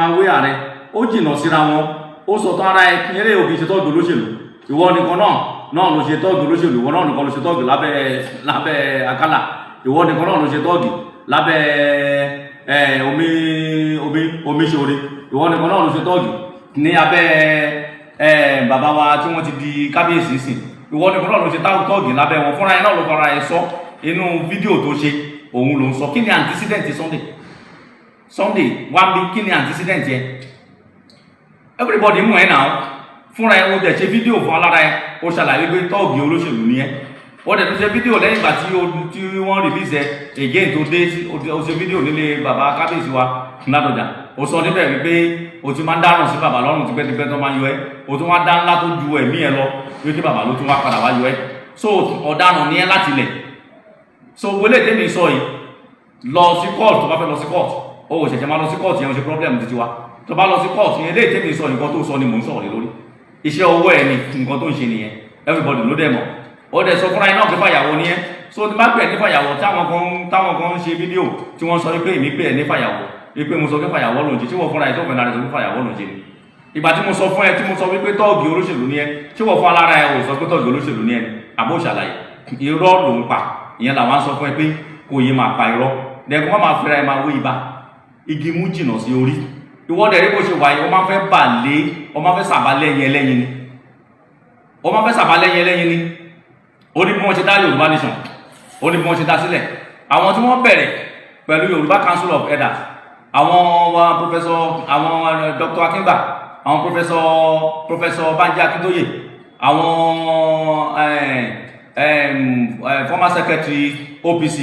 máa wé ààrẹ ó jìnnà síra wọn ó sọ tán ara ẹ kí eré òkè ṣe tọ́jú olóṣèlú ìwọ nìkan náà ló ṣe tọ́jú olóṣèlú ìwọ náà nìkan ló ṣe tọ́jú lábẹ́ àkàlà ìwọ nìkan náà ló ṣe tọ́jú lábẹ́ omi ṣòre ìwọ nìkan náà ló ṣe tọ́jú ní abẹ́ bàbá wa tí wọ́n ti di kábíyèsí sìn ìwọ nìkan náà ló ṣe tọ́jú lábẹ́ wọn fúnra ẹ náà ló fara ẹ sọ inú fídíò tó ṣe òun ló ń sọ kí ni antecedent Sunday wá bí kí ni antecedent yẹ everybody mú ẹ náà fúnra ẹ o dẹ̀ ṣe fídíò fún alára ẹ o ṣàlàyé pé tọ́ọ̀gì olóṣèlú ni ẹ o dẹ̀ tó ṣe fídíò lẹ́yìn ìgbà tí wọ́n release ẹ again tó dé o ṣe fídíò nílé bàbá kábíyèsí wa ládọjà o sọ níbẹ̀ wípé o ti máa ń dáràn sí bàbá lọ́rùn tipẹ́tipẹ́ tó máa yọ ẹ o tún wá dá ńlá tó ju ẹ̀mí ẹ lọ wípé bàbá ló tún wá padà wá yọ ẹ so ọ̀daràn ni ẹ láti lẹ̀ so wọlé tẹ́mi sọ yìí lọ sí court tó bá fẹ́ lọ sí court o ò ṣẹ̀ṣẹ̀ máa lọ sí court yẹn o ṣe problem títí wa tó bá lọ sí court yẹn léè tẹ́mi sọ nǹkan tó sọ ni mò ń sọ̀rọ̀ lé lórí iṣẹ́ owó ẹ̀ ni nǹkan tó ń ṣe nìyẹn everybody ló dẹ̀ mọ̀ ó dẹ̀ sọ fúnra iná pé fàyàwó ni ẹ́ so ti bá pè ní fàyàwó táwọn kan ń ṣe fídíò tí wọ́n sọ wípé èmi pè ní fàyàwó wípé mo sọ pé fàyàwó ló ń ṣe tí wọ́n fúnra ẹ̀ tó fẹ́ lára sọ pé fàyàwó ló ń ṣe ni ìgbà tí mo sọ fún ẹ tí mo sọ wípé tọ́ọ̀gì olóṣèlú ni ẹ tí wọ́n fún alára ẹ ò sọ pé tọ́ọ̀gì olóṣèlú ni ẹ àbó ṣàlàyé irọ́ ló ń pa ìyẹn làwọn sọ fún ẹ pé kò yé máa pa irọ́ dẹ̀kun wọ́n máa fẹ́ra ẹ máa wé ibà igi mú jìnnà sí orí ìwọ́dẹ̀ rí bó ṣe wáyé wọ́n máa fẹ́ bà lé wọ́n máa fẹ́ sàbá lẹ́yìn ẹlẹ́yin ni wọ́n máa fẹ́ sàbá lẹ́yìn ẹlẹ́yin ni ó ní bí wọ́n ṣe dá Yorùbá nation ó ní bí wọ́n ṣe dá sílẹ̀ àwọn tí wọ́n bẹ̀rẹ̀ pẹ̀lú Yorùbá Council of Elders àwọn professor àwọn Dr. Akíngbà àwọn professor Banji Akíntóyè àwọn former secretary OPC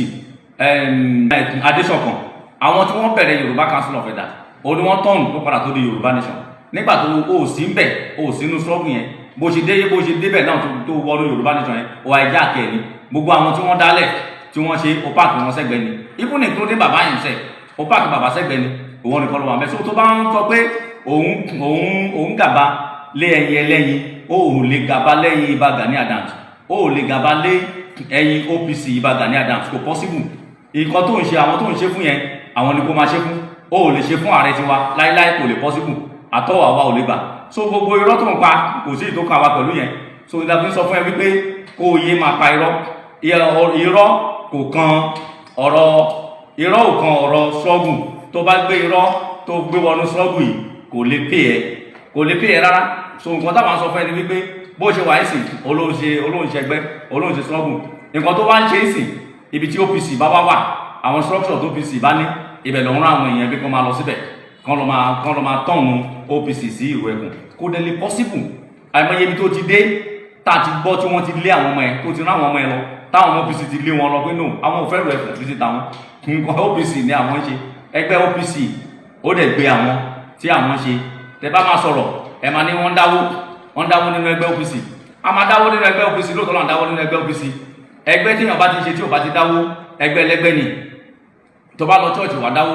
Adéṣọ̀kan àwọn tí wọ́n bẹ̀rẹ̀ Yorùbá Council of Elders ó ní wọ́n tọ́nù tó padà tó di Yorùbá nation nígbà tó o sí ń bẹ̀ o sínú struggle yẹn bó ṣe débẹ̀ náà tó wọnú Yorùbá nation yẹn o àìjá àkẹ́ ni gbogbo àwọn tí wọ́n dálẹ̀ tí wọ́n ṣe opac wọn sẹ́gbẹ́ ni even including bàbá yìí sẹ́ opac bàbá sẹ́gbẹ́ ni òun nìkan ló wà mẹ́sàn tó bá ń sọ pé òun gàba lé ẹyin ẹlẹ́yin o ò lè gàba lẹ́yìn Ìbà Gani Adams o ò lè gàba lé ẹyin OPC Ìbà Gani Adams kò possible nǹkan tó ń ṣe àwọn tó ń ṣe fún yẹn àwọn ni kò máa ṣe fún o ò lè ṣe fún ààrẹ tiwa láíláí kò lè possible àtọ́wà wa ò lè gbà so gbogbo irọ́ tó ń pa kò sí ìtókà wa pẹ̀lú yẹn so ìdàbí sọ fún ẹ wípé kó o yé máa pa irọ́ kò kan ọ̀rọ̀ struggle tó bá gbé irọ́ tó gbé wọnú struggle yìí kò lè pè ẹ́ rárá so nǹkan táwọn sọ fún ẹ ni wípé bó ṣe wà ìsìn olóhùnṣe struggle nǹkan tó wá ń ṣe ìsìn ibi tí OPC bá wà àwọn structure tó OPC bá ní ibẹ̀ lọ́rùn àwọn èèyàn bí kan máa lọ síbẹ̀ kan lọ máa tọ́nu OPC sí ìrù ẹ̀kùn kò dẹ̀ lè possible àìmọye ibi tó ti dé tá a ti gbọ́ tí wọ́n ti lé àwọn ọmọ ẹ̀ tó ti rán àwọn ọmọ ẹ̀ lọ táwọn OPC ti lé wọn lọ pé no àwọn ò fẹ́ rù ẹ̀kùn títí táwọn nǹkan OPC ni àwọn ń ṣe ẹgbẹ́ OPC ó dẹ̀ gbé àwọn tí àwọn ń ṣe tẹ bá máa sọ̀rọ̀ ẹ máa ní wọ́n dáwó nínú ẹgbẹ́ OPC a máa dáwó nínú ẹgbẹ́ OPC lóòótọ́ náà dáwó nínú ẹgbẹ́ OPC ẹgbẹ́ tí èèyàn bá ti ṣe tí ò bá ti dáwó ẹgbẹ́ ẹlẹ́gbẹ́ ni tó bá lọ church wà dáwó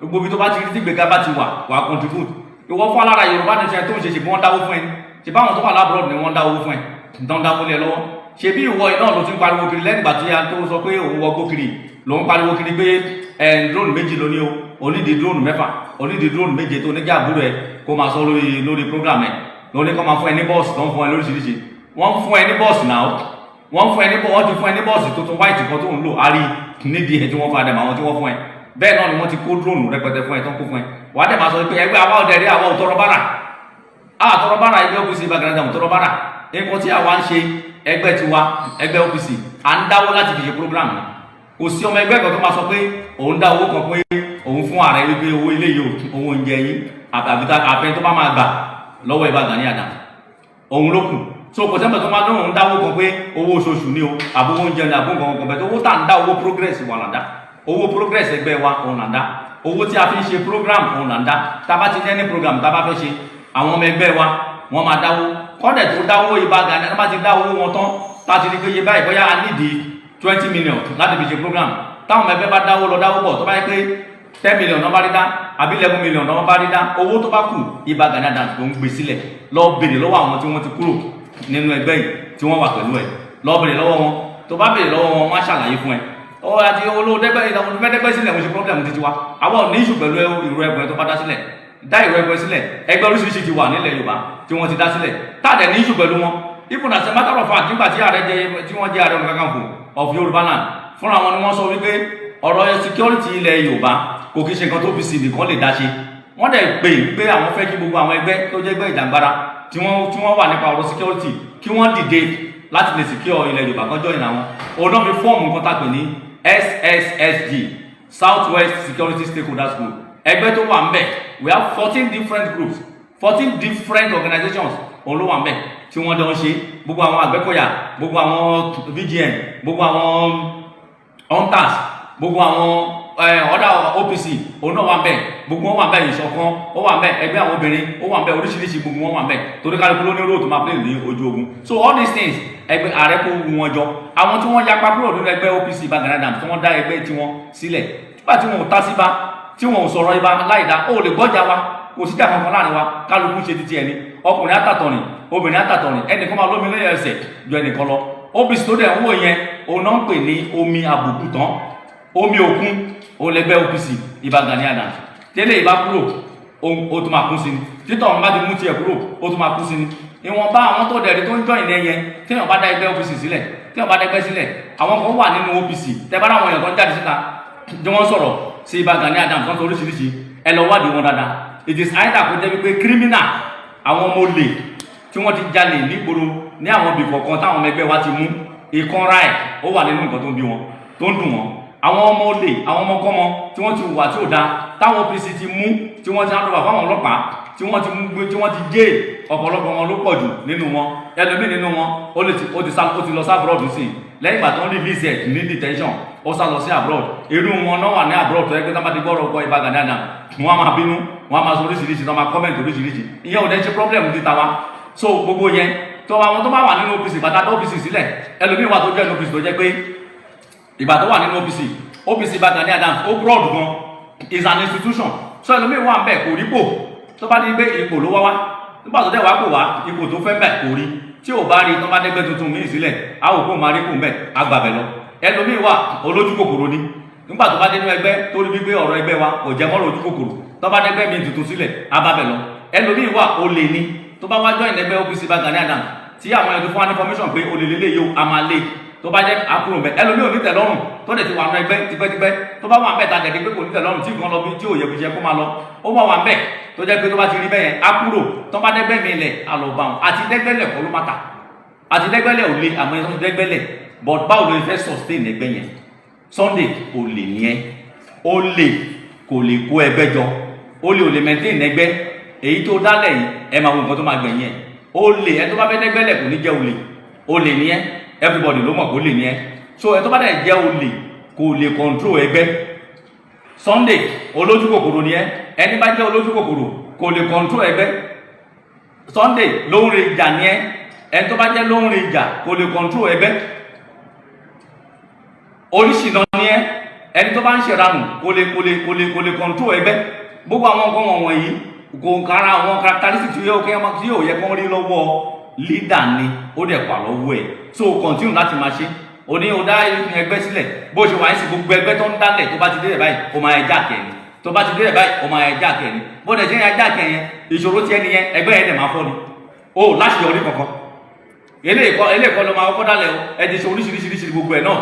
gbogbo ibi tó bá ti rí tí gbéga bá ti wà contribute ìwọ fún alára Yorùbá nation tó ń ṣe ṣe bí wọ́n dáwó fún ẹ ṣe báwọn tó wà lábúrò ni wọ́n dáwó fún ẹ tán dáwó lé lọ́wọ́ ṣe bí ìwọ iná ló ti ń pariwo kiri lẹ́yìn ìgbà tí a tó sọ pé òun wọgbó kiri ló ń pariwo kiri pé drone méjì ló ní o onídìí drone mẹ́fà onídìí drone méje tó ní kí àbúrò ẹ kó máa sọ lórí program ẹ lórí kó máa fún ẹ ní bọ́ọ̀sì tó ń fún ẹ lóríṣiríṣi wọ́n fún ẹ ní bọ́ọ̀sì náà wọ́n ti fún ẹ ní bọ́ọ̀sì tuntun white kan tó ń lò àárí nídìí ẹ tí wọ́n fún adẹ̀mọ̀ àwọn tí wọ́n fún ẹ bẹ́ẹ̀ náà ni wọ́n ti kó drone rẹpẹtẹ fún ẹ tó ń kó fún ẹ wà á dẹ̀ máa sọ pé ẹgbẹ́ àwa ọ̀dẹ̀ rí àwa òtọrọ bára ẹgbẹ́ OPC Ìbà Gani Adams òtọrọ bára nǹkan tí àwa ń ṣe ẹgbẹ́ tiwa ẹgbẹ́ OPC à ń dáwó láti fi ṣe program kò sí ọmọ ẹgbẹ́ kan tó máa sọ pé òun dá owó kan pé òun fún ààrẹ wípé owó ilé yìí owó oúnjẹ yín àfẹ́ tó bá máa gbà lọ́wọ́ Ìbà Gani Adams òun ló kù so kò sẹ́mbẹ̀ tó máa dún òun dáwó kan pé owó oṣooṣù ní o àbówó oúnjẹ ní àbó nǹkan kan bẹ́ẹ̀ tó owó tá à ń dá owó progress wà nàdá owó progress ẹgbẹ́ wa òun nàdá owó tí a fi ń ṣe program òun nàdá tá a bá ti ní any program tá a bá fẹ́ ṣe àwọn ọmọ ẹgbẹ́ wa wọ́n máa dáwó kọ́dẹ̀ tó dáwó Ìbà Gani tá a bá ti dá owó wọn tán tá a ti ní pé iye báyìí bóyá a nídìí 20 million láti fi ṣe program táwọn ọmọ ẹgbẹ́ bá dáwó lọ dáwó bọ̀ tó bá yẹ pé 10 million náà bá rí dá àbí 11 million náà bá rí dá owó tó bá kù Ìbà Gani Adams tó ń gbé sílẹ̀ lọ béèrè lọ́wọ́ àwọn tí wọ́n ti kúrò nínú ẹgbẹ́ yìí tí wọ́n wà pẹ̀lú ẹ̀ lọ béèrè lọ́wọ́ wọn tó bá béèrè lọ́wọ́ wọn wọ́n á ṣàlàyé fún ẹ ọ àti olóòdẹ́gbẹ́ sílẹ̀ mo ṣe problem títí wa àwọn ò ní ìṣù pẹ̀lú ìrù ẹgbẹ́ tó bá dá sílẹ̀ dá ìrẹ́pọ̀ sílẹ̀ ẹgbẹ́ oríṣiríṣi ti wà nílẹ̀ Yorùbá tí wọ́n ti dá sílẹ̀ táàdẹ̀ ní ìṣù pẹ̀lú wọn even as a matter of fact nígbà tí wọ́n jẹ́ Ààrẹ Ọ̀nà Kakanfò of Yorùbá land fúnra wọn ni wọ́n sọ wípé ọ̀rọ̀ security ilẹ̀ Yorùbá kò kí ṣe nǹkan tó fi sí nìkan lè dá ṣe wọ́n dẹ̀ pè pé àwọn fẹ́ kí gbogbo àwọn ẹgbẹ́ tó jẹ́ ẹgbẹ́ ìjàngbara tí wọ́n wà nípa ọ̀rọ̀ security kí wọ́n dìde láti lè secure ilẹ̀ Yorùbá kan join àwọn òun náà fi fọ́ọ̀mù nǹkan tá a pè ní SSSG Southwest Security Stakeholders Group ẹgbẹ́ tó wà ń bẹ̀ we have 14 different groups 14 different organizations òun ló wà ń bẹ̀ tí wọ́n jọ ń ṣe gbogbo àwọn Àgbẹ̀kọ̀yà gbogbo àwọn VGN gbogbo àwọn hunters gbogbo àwọn ọ̀dà OPC òun náà wà ń bẹ̀ gbogbo wọn wà ń bẹ̀ ìṣọ̀kan ó wà ń bẹ̀ ẹgbẹ́ àwọn obìnrin ó wà ń bẹ̀ oríṣiríṣi gbogbo wọn wà ń bẹ̀ torí kálukú ló ní róòtù máa play ní ojú ogun so all these things ẹgbẹ́ ààrẹ kó wu wọn jọ àwọn tí wọ́n yapa kúrò nínú ẹgbẹ́ OPC Gani tí wọ́n dá ẹgbẹ́ tiwọn sílẹ̀ nígbà tí wọn ò tá sí bá tí wọn ò sọ̀rọ̀ ibà láìda ó lè gbọ́jà wa kò síjà kankan láàrin wa kálukú ṣe títí ẹni ọkùnrin àtàtọ̀rìn obìnrin àtàtọ̀rìn ẹnìkan máa lómi lẹ́yìn ẹsẹ̀ ju ẹnìkan lọ OPC tó dẹ̀ ń wò yẹn òun náà ń pè ní omi àbùkù tán omi òkun òun lẹgbẹ́ OPC Gani tẹ́lẹ̀ ìbá kúrò ó tún máa kún sí ni títọ̀ ọ̀run bá ti mú tiẹ̀ kúrò ó tún máa kún sí ni ìwọ̀nba àwọn tó dẹ̀rí tó ń jọ ìní ẹyẹ tí wọ́n bá dá ẹgbẹ́ OPC sílẹ̀ tí wọ́n bá dá ẹgbẹ́ sílẹ̀ àwọn kan wà nínú OPC tẹ́ bá láwọn èèyàn kan jáde síta tí wọ́n sọ̀rọ̀ sí Gani kan tó oríṣiríṣi ẹ lọ wádìí wọn dáadáa it is either kó jẹ́ wípé criminal àwọn ọmọ olè tí wọ́n ti jalè nígboro ní àwọn ibì kọ̀ọ̀kan táwọn ọmọ ẹgbẹ́ wa ti mú ìkanra ẹ̀ ó wà nínú nǹkan tó ń bí wọn tó ń dùn wọn àwọn ọmọ olè àwọn ọmọkọ́mọ tí wọ́n ti wà tí ò da táwọn OPC ti mú tí wọ́n ti hand over fáwọn ọlọ́pàá tí wọ́n ti mú gbé tí wọ́n ti gé ọ̀pọ̀lọpọ̀ wọn ló pọ̀ jù nínú wọn ẹlòmíì nínú wọn ó ti lọ sí abroad sí lẹ́yìn ìgbà tó ń rí visit ní detention ó sá lọ sí abroad irú wọn náà wà ní abroad tó ẹgbẹ́ tó bá ti gbọ́rọ̀ ọkọ̀ Gani wọn a máa bínú wọn a máa sọ oríṣiríṣi tó máa comment oríṣiríṣi ìyẹn ò dẹ́ ṣe problem ti ta wa so gbogbo yẹn tó àwọn tó bá wà nínú OPC bàtà tó OPC sílẹ̀ ẹlòmíì wà tó jẹ́ nínú OPC tó jẹ́ pé ìgbà tó wà nínú OPC Gani ó broad gan is an institution so ẹlòmíì wà ń bẹ̀ kò rí pò tó bá ní gbé ipò ló wá nígbà tó dẹ̀ wá kò wá ipò tó fẹ́ bẹ̀ kò rí tí ò bá rí tó bá dẹ́gbẹ́ tuntun míì sílẹ̀ a ò kó máa rí kò ń bẹ̀ agbàbẹ̀ lọ ẹlòmíì wà olójú kòkòrò ni nígbà tó bá dé nínú ẹgbẹ́ tó rí wípé ọ̀rọ̀ ẹgbẹ́ wa kò jẹ́ mọ́rọ̀ ojú kòkòrò tó bá dẹ́gbẹ́ míì tuntun sílẹ̀ abàbẹ̀ lọ ẹlòmíì wà olè ni tó bá wá join ẹgbẹ́ OPC Gani tí àwọn ẹ̀dùn fún information pé olè lélẹ̀ yóò a máa lé tó bá jẹ́ àkúrò mẹ́ ẹlòmíì ò ní tẹ̀lọ́rùn tó dẹ̀ ti wà nínú ẹgbẹ́ tipẹ́tipẹ́ tó bá wà mẹ́ta dẹ̀ pé kò ní tẹ̀lọ́rùn tí nǹkan lọ bí tí ò yẹ kó jẹ kó máa lọ ó wà mẹ́ tó jẹ́ pé tó bá ti rí bẹ́yẹn àkúrò tó bá dẹ́gbẹ́ mi lẹ̀ àlọ́bàwọn àti dẹ́gbẹ́lẹ̀ kọ́ ló má ta àti dẹ́gbẹ́lẹ̀ ò lé àmọ́ ẹ̀sán dẹ́gbẹ́lẹ̀ but báwo ló fẹ́ sustain ẹgbẹ́ yẹn Sunday ò lè ní ẹ ó lè kò lè kó ẹgbẹ́ jọ ó lè ò lè maintain ẹgbẹ́ èyí tó dálẹ̀ yìí ẹ máa wo nǹkan tó máa gbẹ̀yìn ẹ̀ ó lè ẹ tó bá fẹ́ dẹ́gbẹ́lẹ̀ kò ní jẹ́ olè ó lè ní ẹ everybody ló mọ̀ kó lè ní ẹ so ẹ tó bá dẹ̀ jẹ́ olè kò lè control ẹgbẹ́ Sunday olójú kòkòrò ní ẹ ẹni bá jẹ́ olójú kòkòrò kò lè control ẹgbẹ́ Sunday lóhùn rẹ̀ ìjà ní ẹ ẹni tó bá jẹ́ lóhùn rẹ̀ ìjà kò lè control ẹgbẹ́ oríṣìíná ní ẹ ẹni tó bá ń ṣèrànù kò lè control ẹgbẹ́ gbogbo àwọn nǹkan wọ̀nyí kò kára àwọn characteristics tí yóò yẹ kó rí lọ́wọ́ leader ni ó dẹ̀ pa lọ́wọ́ ẹ̀ so continue láti máa ṣe òní ó dá ẹgbẹ́ sílẹ̀ bó ṣe wà ní sí gbogbo ẹgbẹ́ tó ń dálẹ̀ tó bá ti dé rẹ̀ báyìí ó máa ẹja kẹ́ni tó bá ti dé rẹ̀ báyìí ó máa ẹja kẹ́ni bó dẹ̀ ṣe ń ẹja kẹ́ni ìṣòro tí ẹni yẹn ẹgbẹ́ yẹn dẹ̀ máa fọ́ ni ó láti yọrí kankan eléèkọ́ ló máa kọ́ dálẹ̀ ẹ ti ṣe oríṣiríṣi gbogbo ẹ̀ náà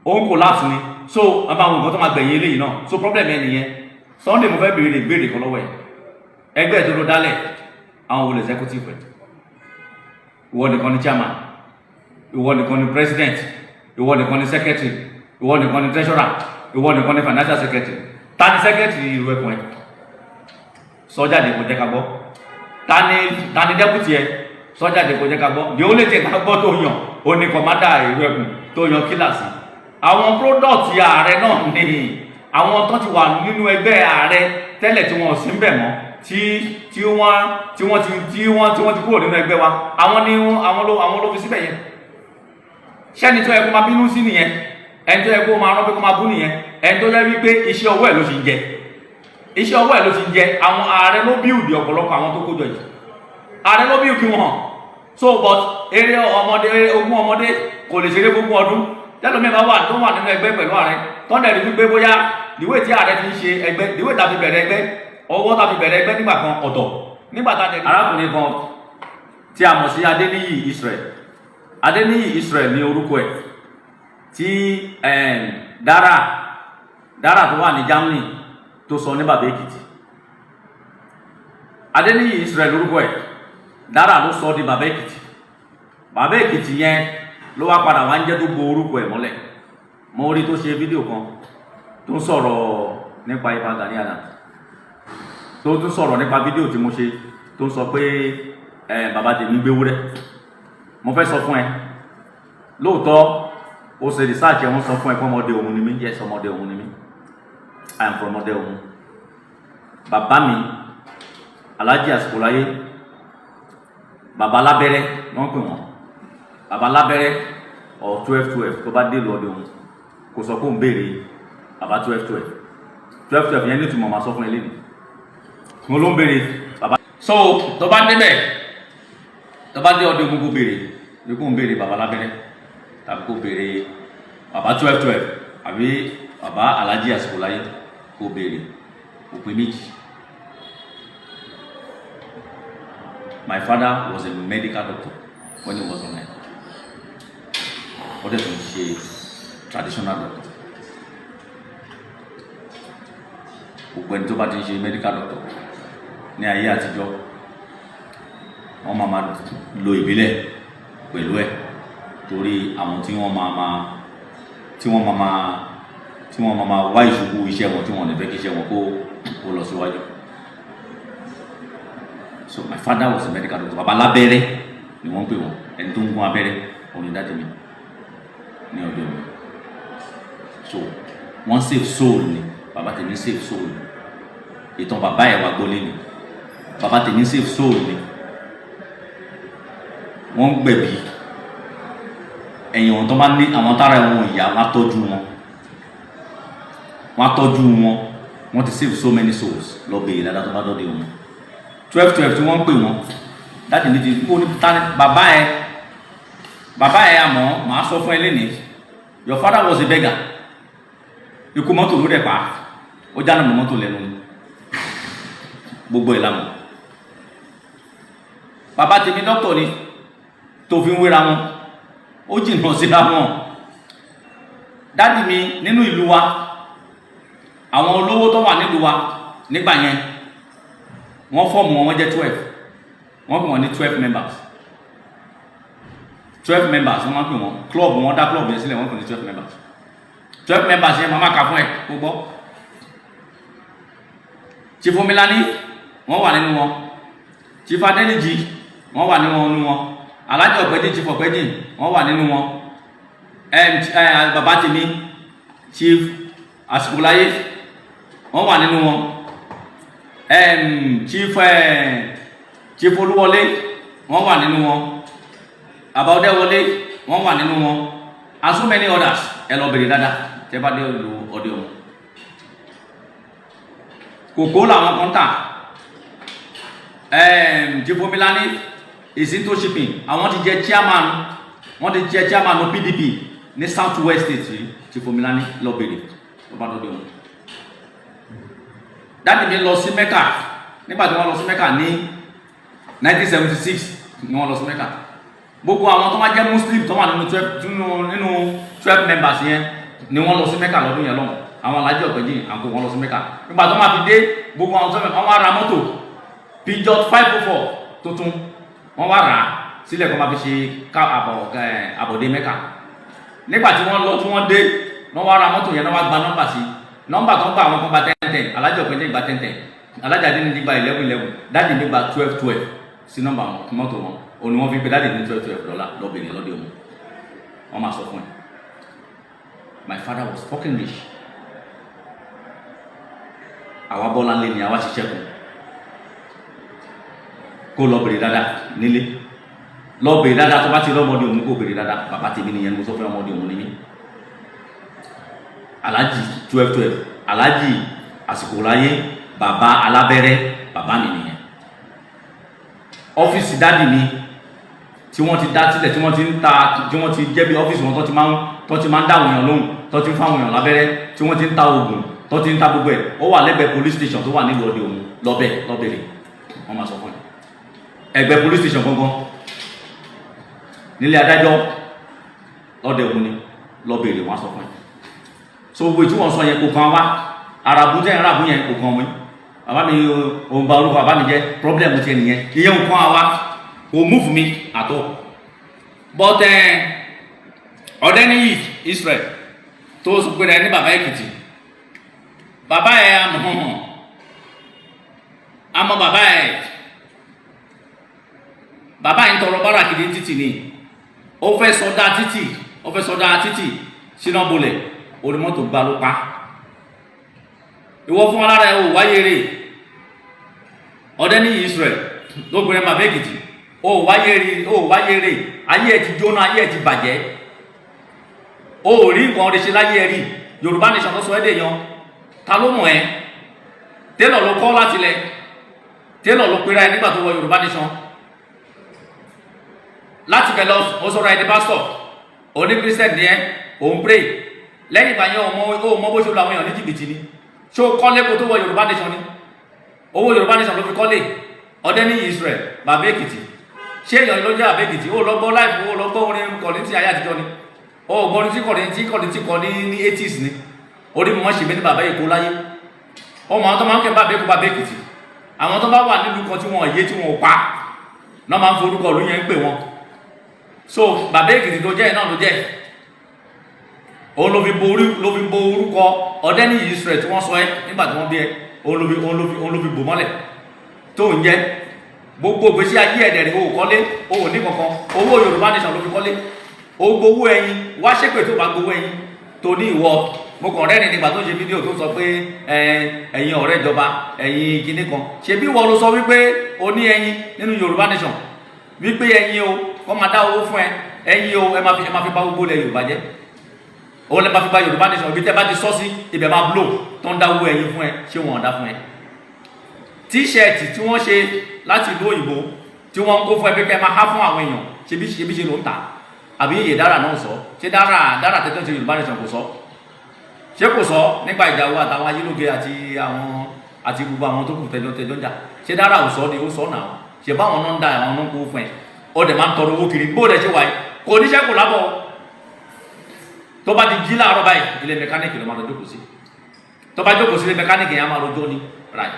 òun collapse ni so àbáwọn nǹkan tó máa gbẹ̀yìn eléyìí náà so problem ẹ nìyẹn Sunday mo fẹ́ béèrè kan lọ́wọ́ ẹ̀ ẹgbẹ́ tó ló dálẹ̀ àwọn olè executive ẹ̀ ìwọ nìkan ni chairman ìwọ nìkan ni president ìwọ nìkan ni secretary ìwọ nìkan ni treasurer ìwọ nìkan ni financial secretary ta ni secretary ìlú ẹkùn ẹ sọjáde kò jẹ́ ká gbọ́ ta ni deputy ẹ sọjáde kò jẹ́ ká gbọ́ the only thing ká gbọ́ tó yàn ó ní commander ìlú ẹkùn tó yan kíláàsì àwọn product ààrẹ náà ní àwọn tó ti wà nínú ẹgbẹ́ ààrẹ tẹ́lẹ̀ tí wọ́n sì ń bẹ̀ mọ́ tí wọ́n ti kúrò nínú ẹgbẹ́ wa àwọn ló fi síbẹ̀ yẹn ṣẹ́ni tó yẹ kó máa bínú sí nìyẹn ẹni tó yẹ kó máa rán pé kó máa bú nìyẹn ẹni tó yẹ wípé iṣẹ́ ọwọ́ ẹ̀ ló ti ń jẹ àwọn ààrẹ ló bíùdì ọ̀pọ̀lọpọ̀ àwọn tó kójọ yìí ààrẹ ló bíùdì wọn so but eré ọmọdé ogún ọmọdé kò lè ṣeré gbogbo ọdún tẹ́lómi bá wà tó wà nínú ẹgbẹ́ pẹ̀lú ààrẹ tọ́ndẹ̀ rí wípé bóyá ìwé tí ààrẹ fi ń ṣe ẹgbẹ́ ìwé tàbí bẹ̀rẹ̀ ẹgbẹ́ ọwọ́ tá fi bẹ̀rẹ̀ ẹgbẹ́ nígbà kan ọ̀tọ̀ nígbà tá tẹ̀lé arákùnrin kan tí a mọ̀ sí Adéníyì Israel. Adéníyì Israel ní orúkọ ẹ̀ tí dára tó wà ní Germany tó sọ ní bàbá Èkìtì. Adéníyì Israel lórúkọ ẹ̀, dára ló sọ di bàbá Èkìtì. Bàbá Èkìtì yẹn ló wá padà wá ń jẹ́ tó bo orúkọ ẹ̀ mọ́lẹ̀. Mo rí tó ṣe fídíò kan tó ń sọ̀rọ̀ nípa Ifá Gani Adams, tó tún sọ̀rọ̀ nípa fídíò tí mo ṣe tó ń sọ pé bàbá tèmi gbéwúrẹ́. Mo fẹ́ sọ fún ẹ, lóòótọ́ ó ṣe research ẹ̀, wọ́n sọ fún ẹ pé ọmọdé òun ni mí. Yes, ọmọdé òun ni mí. I am from ọmọdé òun. Bàbá mi Alhaji Àsìkòláyé, bàbá lábẹ́rẹ́ wọ́n pè wọ́n, bàbá lábẹ́rẹ́ ọ̀ 12-12 tó bá dé lọ́dẹ òun kò sọ pé òun béèrè bàbá 12-12 yẹn ní ìtumọ̀ máa sọ fún ẹ lẹ́nu. Mo ló ń béèrè bàbá. So tó bá débẹ̀, tó bá dé ọdẹ gbogbo béèrè ní kó ń béèrè bàbá lábẹ́rẹ́ tàbí kó béèrè bàbá 12-12 àbí bàbá Alhaji Àsìkòláyé kó béèrè òpin méjì. My father was a medical doctor when he was online. Ó dẹ̀ tún ṣe traditional doctor. Gbogbo ẹni tó bá ti ń ṣe medical doctor ní ayé àtijọ́, wọ́n máa lo ìbílẹ̀ pẹ̀lú ẹ̀ torí àwọn tí wọ́n máa wá ìṣubú iṣẹ́ wọn tí wọ́n lè fẹ́ kí iṣẹ́ wọn kó lọ síwájú. So my father was a medical doctor. Bàbá lábẹ́rẹ́ ni wọ́n pè wọ́n, ẹni tó ń gún abẹ́rẹ́ òun ni dájú mi ní ọjọ́ mi. So wọ́n save soul ni, bàbá tèmi save soul ni. Ìtàn bàbá ẹ̀ wá gbólé ni, bàbá tèmi save soul ni. Wọ́n gbẹ̀bí ẹ̀yìn tó bá ní àwọn tára ẹ̀wọ̀n ìyá wọ́n á tọ́jú wọn, wọ́n ti save so many souls lọ bèèrè dáadáa tó bá dọ́dẹ wọn. 12-12 tí wọ́n ń pè wọ́n láti ní ti kó ní bàbá ẹ̀ àmọ́ màá sọ fún ẹ lẹ́nìí. Your father was a beggar. Ikú mọ́tò ló dẹ̀ pa, ó jáná mọ́ mọ́tò lẹ́nu gbogbo ìlànà. Bàbá tèmi dọ́kítọ̀ ni tó fi ń wéra wọn, ó jìnnà síra wọn. Dádì mi nínú ìlú wa, àwọn olówó tó wà nílùú wa nígbà yẹn wọ́n fọ́ọ̀mù wọn jẹ́ 12, wọ́n pè wọ́n ní 12 members. 12 members wọ́n máa pè wọ́n, club wọ́n dá club yẹn sílẹ̀, wọ́n pè ní 12 members. 12 members yẹn máa kà fún ẹ̀ kó gbọ́. Chief Omilani wọ́n wà nínú wọn, Chief Adeniji wọ́n wà nínú wọn, Alhaji Ọ̀pẹ́jì Chief Ọ̀pẹ́jì wọ́n wà nínú wọn, bàbá tèmi Chief Àsìkòláyé wọ́n wà nínú wọn, Chief Olúwọlé wọ́n wà nínú wọn, Àbáọdẹ́wọlé wọ́n wà nínú wọn, and so many others. Ẹ lọ bèrè dáadáa tẹ́ bá dé ìlú ọdẹ wọn. Kòkó làwọn kan tà. Chief Omilani is into shipping. Àwọn ti jẹ chairman PDP ní South West State yìí. Chief Omilani lọ bèrè tó bá dọ́dẹ wọn. Dáàdì mi lọ sí Mẹ́kà nígbà tí wọ́n lọ sí Mẹ́kà ní 1976 ni wọ́n lọ sí Mẹ́kà. Gbogbo àwọn tó máa jẹ́ Muslim tó wà nínú 12 members yẹn ni wọ́n lọ sí Mẹ́kà lọ́dún yẹn lọ́wọ́. Àwọn Alhaji Ọ̀pẹ́jì àǹkó wọ́n lọ sí Mẹ́kà. Nígbà tó máa fi dé gbogbo àwọn tó wọ́n ra mọ́tò Peugeot 504 tuntun, wọ́n wá rà á sílẹ̀ kó máa fi ṣe àbọ̀dé Mẹ́kà. Nígbà tí wọ́n lọ tí wọ́n dé, wọ́n wá ra mọ́tò yẹn, wọ́n wá gba nọ́mbà sí. Nọ́mbà tó ń gba àwọn kan gba 10-10, Alhaji Ọ̀pẹ́jì gba 10-10, Alhaji Adeniji gba 11-11, Dáàdì mi gba 12-12 sí nọ́mbà mọ́tò wọn. Òní wọ́n fi pe Dáàdì ní 12-12 lọ́bìnrin lọ́dẹ òun. Wọ́n máa sọ fún ẹ. My father was fucking rich. Àwa bọ́lá ńlẹ̀ ni àwa ṣiṣẹ́ kù. Kó lọ bèrè dáadáa nílé. Lọ bèrè dáadáa tó bá ti lọ́mọdé òun kó bèrè dáadáa. Bàbá tèmi nìyẹn mo sọ fún ọmọdé òun ní mí. Alhaji 12-12, Alhaji Àsìkòláyé, bàbá alábẹ́rẹ́, bàbá mi nìyẹn. Ọ́fíìsì Dáàdì mi tí wọ́n ti dá sílẹ̀, tí wọ́n ti jẹ́ bí ọ́fíìsì wọn tó ti máa ń dáwọn èèyàn lóhùn, tó ti ń fáwọn èèyàn lábẹ́rẹ́, tí wọ́n ti ń ta oògùn, tó ti ń ta gbogbo ẹ̀ ó wà lẹ́gbẹ̀ẹ́ police station tó wà nílùú Ọdẹ Òmu lọ́bẹ̀rẹ̀ wọ́n máa sọ fún ẹ ẹgbẹ́ police station gangan nílé adájọ́ Ọdẹ Òmu ni lọ́bẹ̀rẹ̀ wọ́n sọ fún ẹ so gbogbo tí wọ́n sọ yẹn kò kàn wá arabu tẹ́ ẹ̀rọ àbú yẹn kò kàn wọ́n bàbá mi òun ba orúkọ bàbá mi jẹ́ problem ti ẹ nìyẹn ìyẹn nǹkan àwa kò move mi àtọ but Ọ̀dẹ́nìyí Israel tó sọ pé ní bàbá Èkìtì bàbá ẹ àmọ́ bàbá ẹ ń tọrọ bára kìdí títì ni ó fẹ́ sọdá títì sínú bolẹ̀ orí mọ́tò gbá ló pa ìwọ fún alára ẹ ò wáyé rè Ọ̀dẹ́nìyí Israel ló gbé bàbá Èkìtì ó wáyé rè ayé ẹ ti jóná ayé ẹ ti bàjẹ́ ó rí nǹkan ọdẹ ṣe láyé ẹ rí Yorùbá nation tó sọ ẹ́ dè yan ta ló mọ̀ ẹ́ tẹ́lọ̀ ló kọ́ láti lẹ̀ tẹ́lọ̀ ló pera ẹ nígbà tó wọ Yorùbá nation láti bẹ̀ lọ ó sọ̀rọ̀ ẹ di pásítọ̀ òní Christian ni ẹ òun pray lẹ́yìn ìgbà yẹn ó mọ bó ṣe lu àwọn èèyàn ní jìbìtì ni ṣé o kọ́lé kó tó wọ Yorùbá nation ni owó Yorùbá nation ló fi kọ́lé Ọ̀dẹ́nìyí Israel bàbá Èkìtì ṣé èèyàn ló jẹ́ bàbá Èkìtì ó lọ gbọ́ láìpẹ́ ó lọ gbọ́ orin kọ̀ọ̀lì tí ayé àtijọ́ ni ó gbọ́ tí kọ̀ọ̀lì ní 80s ni orí mi wọ́n ṣe mí ní bàbá Èkó láyé ọmọ àwọn tó máa ń kẹ́ bàbá Èkìtì àwọn tó bá wà nílùú kan tí wọ́n yé tí wọ́n pa náà máa ń forúkọ ìlú yẹn ń pè wọ́n so bàbá Èkìtì tó jẹ́ náà ló jẹ́ òun ló fi bo orúkọ Ọ̀dẹ́nìyí Israel tí wọ́n sọ ẹ́ nígbà tí wọ́n bí ẹ òun ló fi bò mọ́lẹ̀ tó ń jẹ́ gbogbo ìgbésí ayé ẹ̀dẹ̀ rẹ̀ o kọ́lé o ní kankan owó Yorùbá nation ló fi kọ́lé o gbowó ẹyin wá ṣépè tó bá gbowó ẹyin tó ní ìwọ mo kàn rẹ́rìn nígbà tó ṣe fídíò tó sọ pé ẹ̀yin ọ̀rẹ́ ìjọba ẹ̀yin kinní kan ṣebí wọ́n ló sọ wípé o ní ẹyin nínú Yorùbá nation wípé ẹyin o kọ́ máa dá owó fún ẹyin o ẹ máa fi bá gbogbo ilẹ̀ Yorùbá jẹ́ o lè máa fi bá Yorùbá nation ibi tẹ́ bá ti sọ sí ibẹ̀ máa blow tó ń dá owó ẹyin fún ẹ ṣé wọn ò dá fún ẹ tíṣẹ̀tì tí wọ́n ṣe láti ìlú òyìnbó tí wọ́n ń kó fún ẹbí kẹ́ máa há fún àwọn èèyàn ṣebí ṣe ló ń tà àbí iye dára náà sọ ṣé dára tẹ́tọ́ ṣe Yorùbá nation kò sọ ṣé kò sọ nípa ìjàwó àtàwọn ayélujára àti gbogbo àwọn tó kù tẹjọ́ jà ṣé dára ò sọ ni ó sọ náà ṣe báwọn náà ń da àwọn náà kó fún ẹ ó dẹ̀ máa ń tọrọ owó kiri bó dẹ̀ ṣe wáyé kò ní ṣẹ́kù lábọ̀ tó bá ti jí láàárọ̀ báyìí ilé mẹkáníìkì ló máa lọ jókòó sí tó bá jókòó sí ilé mẹkáníìkì yẹn á máa rojọ́ ní ráì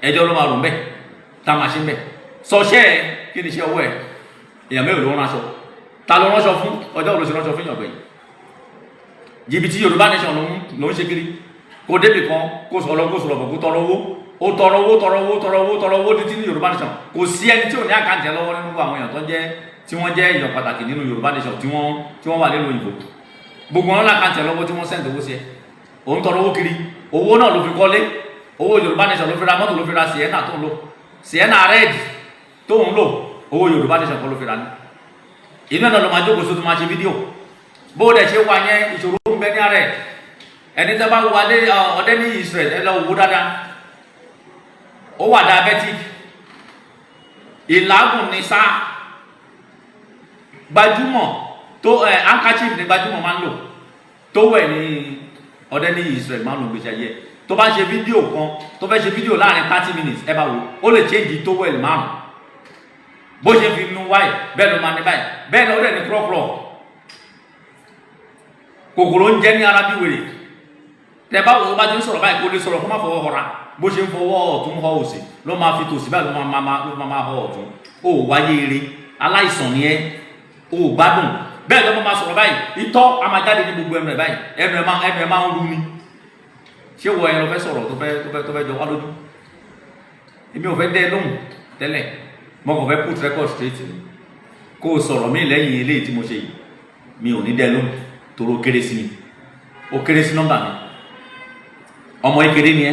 ẹjọ́ ló máa rò mbẹ́ tá a máa ṣe mbẹ́ sọṣẹ́ ẹ kí ni iṣẹ́ ọwọ́ ẹ èèyàn mẹ́rin ló ń ránṣọ ta ló ránṣọ fún ọjọ́ òru sí ránṣọ fún ìyàngbẹ́ yìí jìbìtì Yorùbá nation ló ń ṣe kiri kó débì kan kó sọ̀rọ̀ bọ̀ kó tọrọ owó títí ní Yorùbá nation kò sí ẹni tí ò ní àkáǹtì ẹ lọ́wọ́ nínú àwọn èèyàn tí wọ́n jẹ́ èèyàn pàtàkì nínú Yorùbá nation tí wọ́n wà nínú òyìnbó gbogbo wọn lákáǹtì ẹ lọ́wọ́ tí wọ́n sẹ́ǹdì owó sí ẹ òun tọrọ owó kiri owó náà ló fi kọ́lé owó Yorùbá nation ló fi ra mọ́tò ló fi ra Sienna tó ń lò Sienna red tó ń lò owó Yorùbá nation kọ́ ló fi ra ní inú ẹ̀nà ló máa jókòó sótú máa ṣe fídíò bó dẹ̀ ṣe wà yẹn ìṣòro ń bẹ ní ara ẹ̀ ẹni tẹ́ bá wà dé Ọ̀dẹ́nìyí Israel ẹ lọ wò dáadáa ó wà diabetic ìlágùn ní sá gbajúmọ̀ tó handkerchief ní gbajúmọ̀ máa ń lò tó wẹ̀ ní Ọ̀dẹ́nìyí Israel máa ń lò gbèsè ayé tó bá ṣe fídíò kan tó fẹ́ ṣe fídíò láàrin 30 minutes ẹ bá wò ó lè change towel márùn bó ṣe fi nu wáyé bẹ́ẹ̀ ló máa ní báyìí bẹ́ẹ̀ ló dẹ̀ ní kúrọ́kúrọ́ kòkòrò ń jẹ́ ní ara bí wèrè tẹ bá wò ó bá ti ń sọ̀rọ̀ báyìí kó lè sọ̀rọ̀ kó má fọwọ́ họra bó ṣe ń fọwọ́ ọ̀tún họ òsì ló máa fi tòsí báyìí ló máa họ ọ̀tún ó wáyé eré aláìsàn ni ẹ ó gbádùn bẹ́ẹ̀ ló máa sọ̀rọ̀ báyìí ìtọ́ a máa jáde ní gbogbo ẹnu ẹ̀ báyìí ẹnu ẹ̀ máa ń rú ni ṣé wọ ẹ lọ fẹ́ sọ̀rọ̀ tó fẹ́ jọ wá lójú èmi ò fẹ́ dẹ́ lóhùn tẹ́lẹ̀ mo kàn fẹ́ put record straight ni kó o sọ̀rọ̀ mí lẹ́yìn eléyìí tí mo ṣe yìí mi ò ní dẹ́ lóhùn torí ó kéré sí mi ó kéré sí nọ́mbà mi ọmọ ìkéde ni ẹ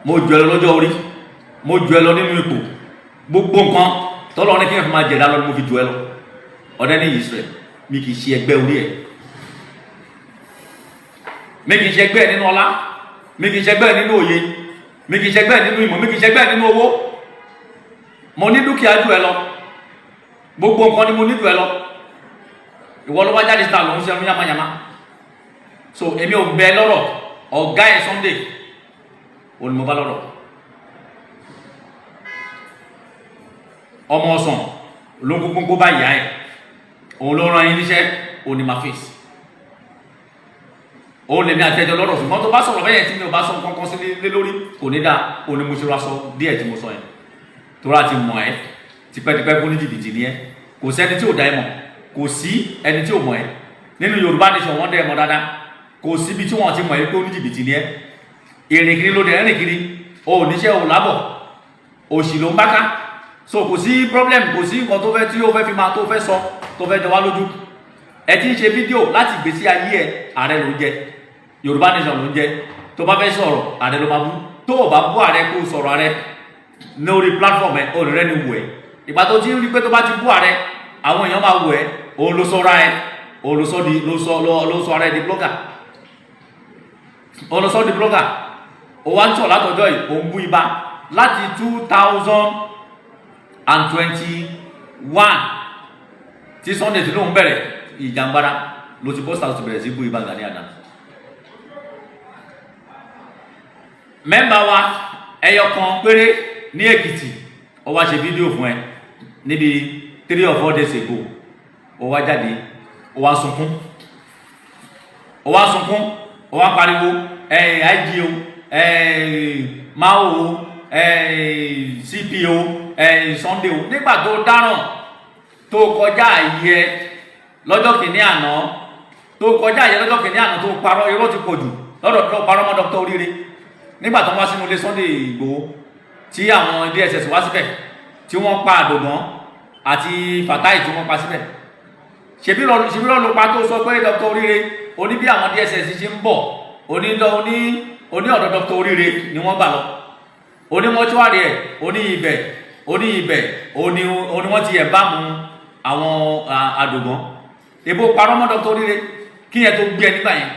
mo jù ẹ lọ lọ́jọ́ orí mo jù ẹ lọ nínú ipò gbogbo nǹkan tọ́lọ́ ní kí n fi máa jẹ̀dá lọ ni mo fi jù ẹ lọ Ọ̀dẹ́nìyí Israel mi kì í ṣe ẹgbẹ́ orí ẹ̀ mi kì í ṣe ẹgbẹ́ nínú ọlá mi kì í ṣẹgbẹ́ nínú òye mi kì í ṣẹgbẹ́ nínú ìmọ̀ mi kì í ṣẹgbẹ́ nínú owó mo ní dúkìá jù ẹ lọ gbogbo nǹkan ni mo ní jù ẹ lọ ìwọ ló wá jáde síta lòún ṣe ẹnu yamayama so èmi ò bẹ lọ́rọ̀ ọ̀gá ẹ̀ Sunday òun ni mo bá lọ́rọ̀. ọmọ ọsàn ló ń gbogbo bá ìyá ẹ̀ òun ló rán yín níṣẹ́ òun ni máa fèsì. òun lèmi àti ẹjọ́ lọ́rọ̀ ṣùgbọ́n tó bá sọ̀rọ̀ bẹ́yẹn tí mi ò bá sọ kankan sí lé lórí kò ní dáa òun ni mo ṣe ra sọ díẹ̀ tí mo sọ yẹn tó rà ti mọ̀ ẹ́ tipẹ́tipẹ́ kó ní jìbìtì ni ẹ́ kò sí ẹni tí ò dá ẹ mọ̀ kò sí ẹni tí ò mọ̀ ẹ́ nínú Yorùbá nation wọ́n dẹ́ ẹ mọ̀ dáadáa kò síbi tí wọ́n ti mọ̀ ẹ́ pé ó ní jìbìtì ni ẹ́ ìrìn kiri ló dẹ̀ rìn kiri o ò níṣẹ́ o lábọ̀ òṣì ló ń bá ká so kò sí problem kò sí nǹkan tó fẹ́ tí ó fẹ́ fi máa tó fẹ́ sọ tó fẹ́ jọ wá lójú ẹ ti ń ṣe fídíò láti ìgbésí ayé ẹ ààrẹ ló ń jẹ Yorùbá nation ló ń jẹ tó bá fẹ́ sọ̀rọ̀ ààrẹ ló máa bú tó o bá bú ààrẹ kó o sọ̀rọ̀ ààrẹ ní orí platform ẹ olùrẹ́ ni wù ẹ ìgbà tó ti ń rí pé tó bá ti bú ààrẹ àwọn èèyàn máa wù ẹ òun ló sọra ẹ òun ló sọ ara ẹ di blogger òun ló sọ di blogger ó wá ń sọ látọjọ́ yìí òun bú ibà láti 2021 tí Sunday tí lóun bẹ̀rẹ̀ ìjàngbara ló ti bọ́sà tó ti bẹ̀rẹ̀ sí bú ibà Gani Adams. mẹ́mbà wa ẹyọ kan péré ní Èkìtì ó wá ṣe fídíò fún ẹ níbi 3 or 4 days ago ó wá jáde ó wá sunkún ó wá pariwo IGO Mao CPO Sunday o nígbà tó dáràn tó kọjá àyè lọ́jọ́ kìíní àná tó parọ́ irọ́ ti pọ̀ jù lọ́dọ̀ tó parọ́ mọ́ Dr. Oríire nígbà tó wá sínú ilé Sunday Igboho tí àwọn DSS wá síbẹ̀ tí wọ́n pa Àdògán àti Fatai tí wọ́n pa síbẹ̀ ṣebí lọ́ ló pa tó sọ pé Dr. Oríire oní bí àwọn DSS ṣe ń bọ̀ oní ọ̀dọ̀ Dr. Oríire ni wọ́n gbà lọ oní mọ́ṣúárì ẹ̀ oní ibẹ̀ oní wọ́n ti ẹ̀ bá mu àwọn Àdògán èbó parọ́ mọ́ Dr. Oríire kí yẹn tó gbé ẹ nígbà yẹn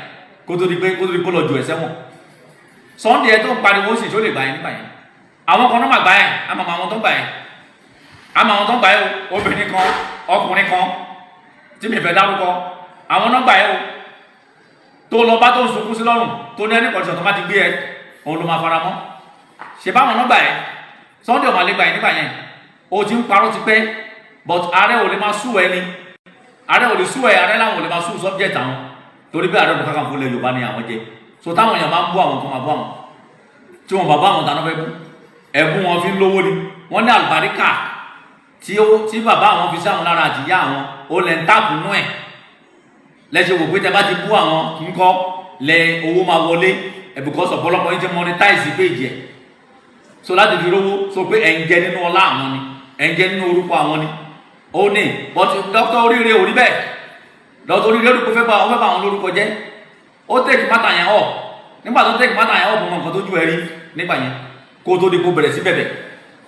kó tó di kó lọ jù ẹ̀ sẹ́wọ̀n Sunday ẹ tó ń pariwo sì tó lè gbà yẹn nígbà yẹn àwọn kan náà mà gbà yẹn àmọ́ àwọn tó ń gbà yẹn obìnrin kan ọkùnrin kan tí mi fẹ́ dárúkọ àwọn náà gbà yẹn o tó lọ bá tó ń sunkún sí lọ́rùn tó ní ẹni kọ̀ọ̀ṣọ̀ tó má ti gbé ẹ òun ló máa fara mọ́ ṣe báwọn náà gbà ẹ Sunday ọmọ àlegbà yẹn nígbà yẹn o ti ń parọ́ ti pẹ́ but ààrẹ ò lè máa sú ẹ ni ààrẹ ò lè sú ẹ ààrẹ láwọn ò lè máa sú subject àwọn torí bí ààrẹ Ọ̀nà Kakanfò ilẹ̀ Yorùbá ni àwọn jẹ so táwọn èèyàn máa ń bú àwọn kan máa bú àwọn tí wọn bàbá àwọn dáná fẹ́ bú ẹ̀bùn wọn fi ń lówó ni wọ́n ní àlùbáríkà tí bàbá àwọn fi sáwọn lára àtìyá àwọn ó lẹ́ ń tàkù nú ẹ̀ lẹ́sẹ̀ wò pé tẹ bá ti bú àwọn ńkọ́ lẹ owó máa wọlé because ọ̀pọ̀lọpọ̀ yìí ti monetize page ẹ̀ so láti fi rówó so pé ẹ̀ ń jẹ nínú ọlá àwọn ni ẹ̀ ń jẹ nínú orúkọ àwọn ni ó ní but Dr. Oríire ò rí bẹ́ẹ̀ Dr. Oríire olùkọ́ fẹ́ bá àwọn lórúkọ jẹ́ ó take matter yẹn ọ̀ nígbà tó take matter yẹn ọ̀ bọ̀ nǹkan tó ju ẹ rí nígbà yẹn kó tó di kó bẹ̀rẹ̀ sí bẹ̀bẹ̀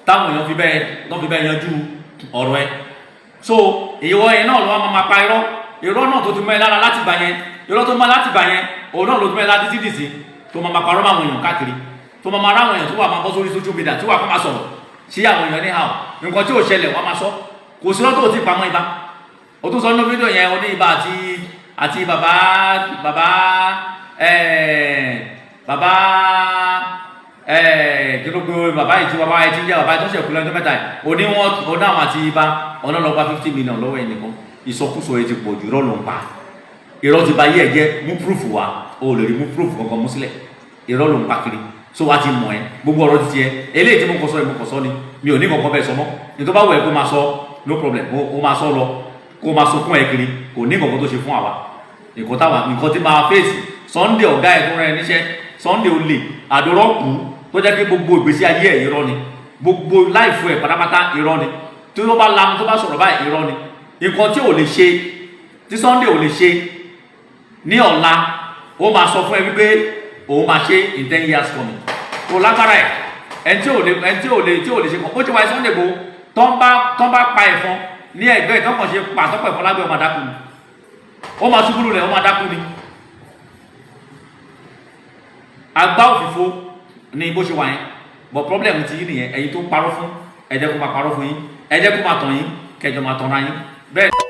táwọn èèyàn fi bẹ́ẹ̀ yanjú ọ̀rọ̀ ẹ so ìwọ yẹn náà lọ́wọ́ máa pa irọ́ náà tó ti mọ́ ẹ lára láti gbà yẹn irọ́ tó mọ́ láti gbà yẹn òun náà ló ti mọ́ ẹ láti títì sí tó máa parọ́ máwọn èèyàn káàkiri tó máa ráwọn èèyàn tó wà máa bọ́ sórí social media tí wà kó máa sọ̀rọ̀ sí àwọn èèyàn ní hàn nǹkan tí ò ṣẹlẹ̀ wọ́n máa sọ kò sí lọ́tò tí pamọ́ ibà ó tún sọ nínú fídíò yẹn ó ní ibà àti bàbá kí ló gbé bàbá yìí tí bàbá yìí ti ń jẹ́ bàbá yìí tó ṣẹ̀kú lẹ́jọ́ mẹ́ta yìí ó ní àwọn àti ibà ọ̀nà lọ́gbà 50 million lọ́wọ́ ẹ̀ nìkan ìsọkúsọ ẹ ti pọ̀ jù irọ́ ló ń pa irọ́ ti ba yí ẹ jẹ́ mú proof wa o lè rí mú proof kankan mú sílẹ̀ irọ́ ló ń pa kiri so wá ti mọ̀ ẹ́ gbogbo ọ̀rọ̀ ti tiẹ̀ eléyìí tí mo kọ sọ ni mi ò ní kankan bẹ́ẹ̀ sọ mọ́ ní tó bá wọ̀ ẹ́ kó máa sọ no problem kó máa sọ lọ kó máa sọkún ẹ kiri kò ní kankan tó ṣe fún àwa nǹkan tí máa fèsì Sunday ọ̀gá ẹ̀ tó rẹ̀ níṣẹ́ Sunday olè àdúrọ̀ kù tó jẹ́ pé gbogbo ìgbésí ayé ẹ̀ irọ́ ni gbogbo láìfù ẹ̀ pátápátá irọ́ ni tí ó bá lanu tó bá sọ̀rọ̀ báyìí irọ́ ni nǹkan tí ò lè ṣe tí Sunday ò lè ṣe ní ọ̀la ó máa sọ fún ẹ wípé òun máa ṣe in 10 years coming kò lágbára ẹ̀ ẹni tí ò lè ṣe kàn ó ti wáyé Sunday Igboho tán bá pa ẹ̀fọn ní ẹgbẹ́ ìtọ́kàn ṣe pàtọ́pọ̀ ẹ̀fọn lábẹ́ ọmọ adákùn ni ó máa ṣubúrú rẹ̀ ọmọ adákùn ni àgbá òfìfo ní bó ṣe wà yẹn but problem ti yín nìyẹn ẹ̀yin tó parọ́ fún ẹ jẹ́ kó máa parọ́ fún yín ẹ jẹ́ kó máa tàn yín kẹjọ máa tàn ra yín bẹ́ẹ̀.